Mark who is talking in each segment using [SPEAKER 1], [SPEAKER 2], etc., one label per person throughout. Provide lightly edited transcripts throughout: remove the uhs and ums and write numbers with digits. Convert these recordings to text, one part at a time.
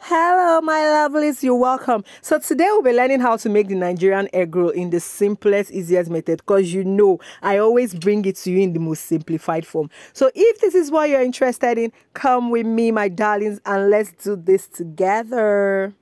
[SPEAKER 1] Hello my lovelies, you're welcome. So today we'll be learning how to make the Nigerian egg roll in the simplest, easiest method, because you know I always bring it to you in the most simplified form. So if this is what you're interested in, come with me my darlings and let's do this together.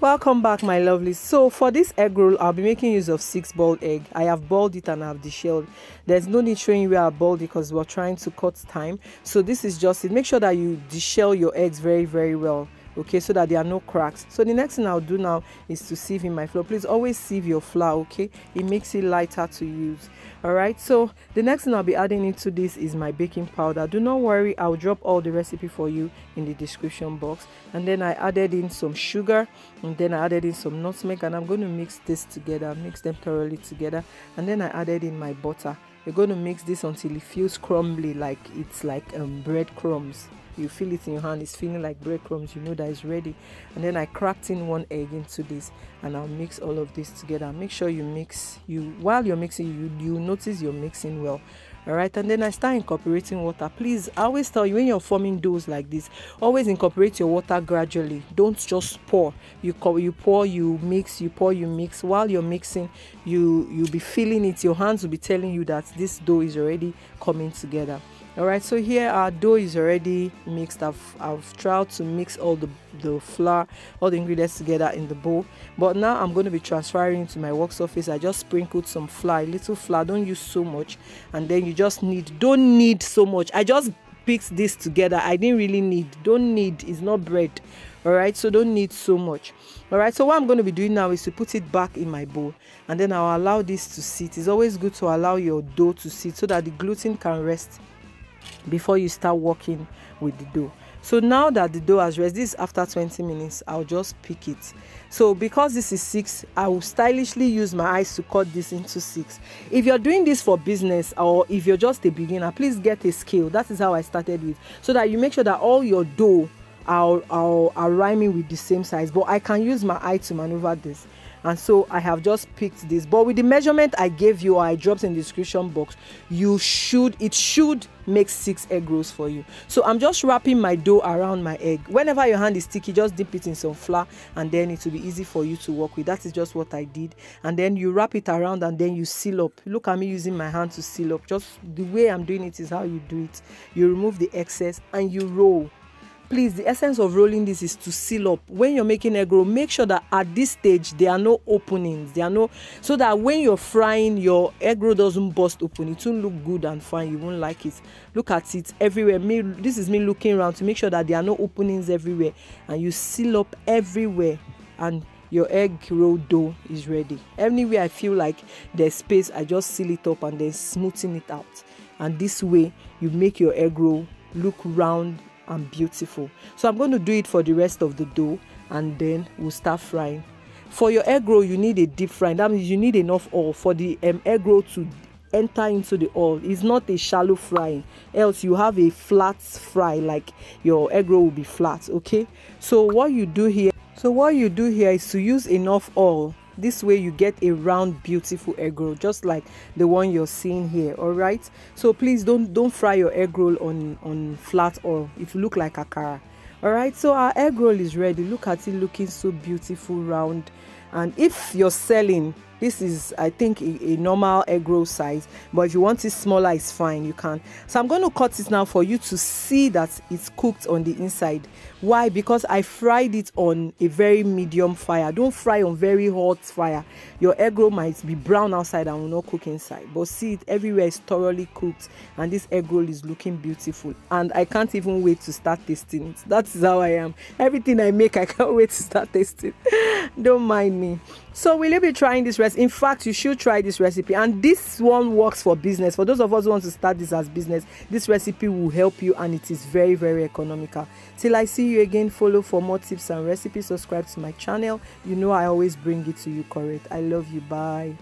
[SPEAKER 1] Welcome back my lovely. So for this egg roll I'll be making use of 6 boiled egg. I have boiled it and I have deshelled. There's no need showing you where I boiled it because we're trying to cut time. So this is just it. Make sure that you deshell your eggs very well, okay, so that there are no cracks. So the next thing I'll do now is to sieve in my flour. Please always sieve your flour, okay? It makes it lighter to use. All right, so the next thing I'll be adding into this is my baking powder. Do not worry, I'll drop all the recipe for you in the description box. And then I added in some sugar, and then I added in some nutmeg, and I'm going to mix this together, mix them thoroughly together. And then I added in my butter. You're going to mix this until it feels crumbly, like it's like bread crumbs. You feel it in your hand, it's feeling like breadcrumbs, you know that it's ready. And then I cracked in 1 egg into this, and I'll mix all of this together. Make sure you mix, while you're mixing, you notice you're mixing well. All right, and then I start incorporating water. Please, I always tell you, when you're forming doughs like this, always incorporate your water gradually. Don't just pour. You pour, you mix, you pour, you mix. While you're mixing, you'll be feeling it. Your hands will be telling you that this dough is already coming together. All right, so here our dough is already mixed. I've tried to mix all the flour, all the ingredients together in the bowl, but now I'm going to be transferring to my work surface. I just sprinkled some flour, a little flour, don't use so much, and then you just don't need so much. I just picked this together. I didn't really need, don't need, it's not bread. All right, so don't need so much. All right, so what I'm going to be doing now is to put it back in my bowl, and then I'll allow this to sit. It's always good to allow your dough to sit so that the gluten can rest before you start working with the dough. So now that the dough has rested, this is after 20 minutes, I'll just pick it. So because this is 6, I will stylishly use my eyes to cut this into 6. If you're doing this for business, or if you're just a beginner, please get a scale. That is how I started with, so that you make sure that all your dough are rhyming with the same size. But I can use my eye to maneuver this, and so I have just picked this. But with the measurement I gave you, or I dropped in the description box, it should make 6 egg rolls for you. So I'm just wrapping my dough around my egg. Whenever your hand is sticky, just dip it in some flour, and then it will be easy for you to work with. That is just what I did. And then you wrap it around, and then you seal up. Look at me using my hand to seal up. Just the way I'm doing it is how you do it. You remove the excess and you roll. Please, the essence of rolling this is to seal up. When you're making egg roll, make sure that at this stage there are no openings. So that when you're frying, your egg roll doesn't burst open. It won't look good and fine. You won't like it. Look at it everywhere. This is me looking around to make sure that there are no openings everywhere, and you seal up everywhere, and your egg roll dough is ready. Anywhere I feel like there's space, I just seal it up and then smoothen it out. And this way, you make your egg roll look round and beautiful. So I'm going to do it for the rest of the dough, and then we'll start frying. For your egg roll, you need a deep frying. That means you need enough oil for the egg roll to enter into the oil. It's not a shallow frying, else you have a flat fry, like your egg roll will be flat. Okay, so what you do here is to use enough oil. This way you get a round, beautiful egg roll, just like the one you're seeing here. All right, so please don't fry your egg roll on flat oil. It will look like akara. All right, so our egg roll is ready. Look at it, looking so beautiful, round. And if you're selling, this is, I think, a normal egg roll size, but if you want it smaller, it's fine, you can. So I'm going to cut it now for you to see that it's cooked on the inside. Why? Because I fried it on a very medium fire. Don't fry on very hot fire. Your egg roll might be brown outside and will not cook inside. But see, it everywhere is thoroughly cooked, and this egg roll is looking beautiful. And I can't even wait to start tasting it. That is how I am. Everything I make, I can't wait to start tasting. Don't mind me. So will you be trying this recipe? In fact, you should try this recipe, and this one works for business. For those of us who want to start this as business, this recipe will help you, and it is very economical. Till I see you again, follow for more tips and recipes. Subscribe to my channel. You know I always bring it to you correct. I love you. Bye.